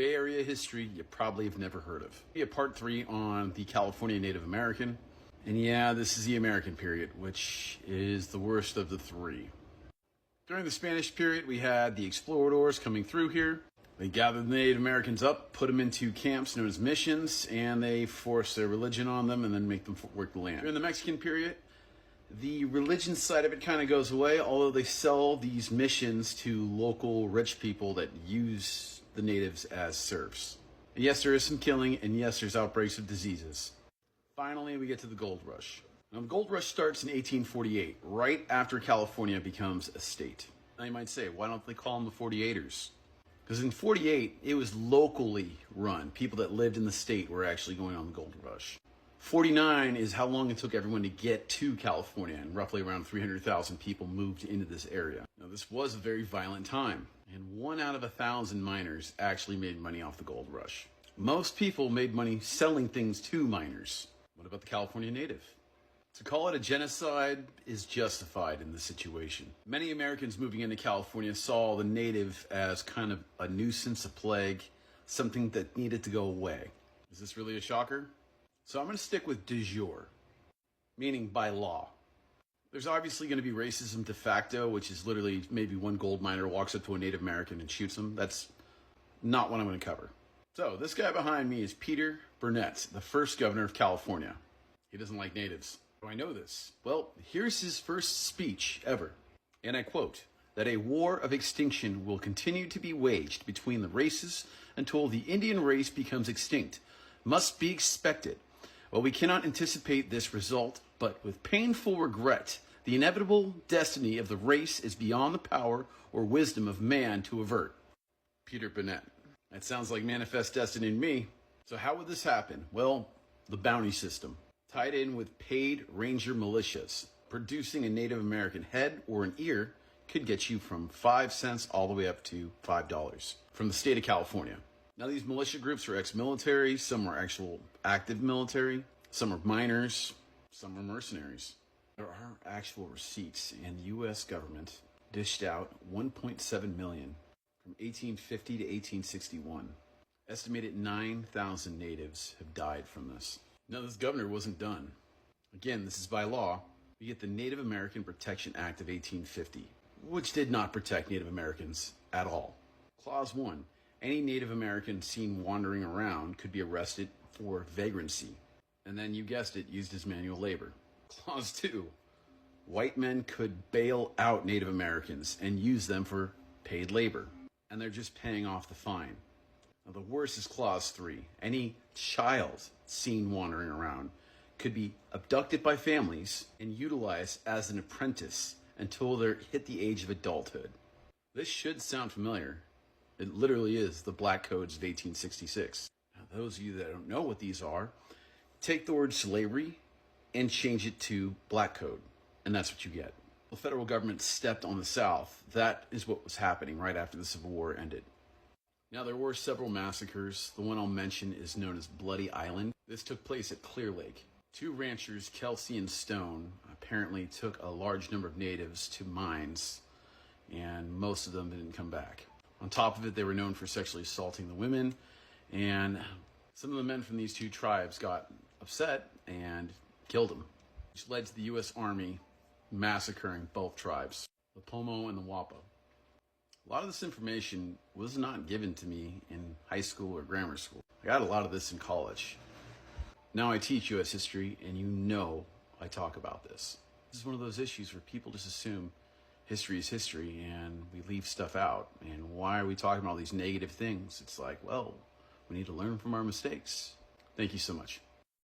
Bay Area history you probably have never heard of. We have part 3 on the California Native American. And yeah, this is the American period, which is the worst of the 3. During the Spanish period, we had the exploradors coming through here. They gathered the Native Americans up, put them into camps known as missions, and they forced their religion on them and then make them work the land. During the Mexican period, the religion side of it kind of goes away, although they sell these missions to local rich people that use the natives as serfs. And yes, there is some killing, and yes, there's outbreaks of diseases. Finally, we get to the gold rush. Now, the gold rush starts in 1848, right after California becomes a state. Now you might say, why don't they call them the 48ers? Because in 48, it was locally run. People that lived in the state were actually going on the gold rush. 49 is how long it took everyone to get to California, and roughly around 300,000 people moved into this area. Now, this was a very violent time, and 1 out of 1,000 miners actually made money off the gold rush. Most people made money selling things to miners. What about the California native? To call it a genocide is justified in this situation. Many Americans moving into California saw the native as kind of a nuisance, a plague, something that needed to go away. Is this really a shocker? So I'm going to stick with de jure, meaning by law. There's obviously going to be racism de facto, which is literally maybe one gold miner walks up to a Native American and shoots him. That's not what I'm going to cover. So this guy behind me is Peter Burnett, the first governor of California. He doesn't like natives. Do I know this? Well, here's his first speech ever. And I quote, that a war of extinction will continue to be waged between the races until the Indian race becomes extinct. Must be expected. Well, we cannot anticipate this result, but with painful regret, the inevitable destiny of the race is beyond the power or wisdom of man to avert. Peter Burnett. That sounds like manifest destiny to me. So how would this happen? Well, the bounty system. Tied in with paid ranger militias. Producing a Native American head or an ear could get you from 5 cents all the way up to $5 from the state of California. Now, these militia groups are ex-military, some are actual active military, some are miners, some are mercenaries. There are actual receipts, and the U.S. government dished out $1.7 million from 1850 to 1861. Estimated 9,000 natives have died from this. Now, this governor wasn't done. Again, this is by law. We get the Native American Protection Act of 1850, which did not protect Native Americans at all. Clause 1. Any Native American seen wandering around could be arrested for vagrancy, and then, you guessed it, used as manual labor. Clause 2. White men could bail out Native Americans and use them for paid labor, and they're just paying off the fine. Now, the worst is Clause 3. Any child seen wandering around could be abducted by families and utilized as an apprentice until they hit the age of adulthood. This should sound familiar. It literally is the Black Codes of 1866. Now, those of you that don't know what these are, take the word slavery and change it to Black Code, and that's what you get. The federal government stepped on the South. That is what was happening right after the Civil War ended. Now, there were several massacres. The one I'll mention is known as Bloody Island. This took place at Clear Lake. 2 ranchers, Kelsey and Stone, apparently took a large number of natives to mines, and most of them didn't come back. On top of it, they were known for sexually assaulting the women, and some of the men from these 2 tribes got upset and killed them, which led to the U.S. Army massacring both tribes, the Pomo and the Wapa. A lot of this information was not given to me in high school or grammar school. I got a lot of this in college. Now I teach U.S. history, and you know I talk about this. This is one of those issues where people just assume history is history, and we leave stuff out. And why are we talking about all these negative things? It's like, well, we need to learn from our mistakes. Thank you so much.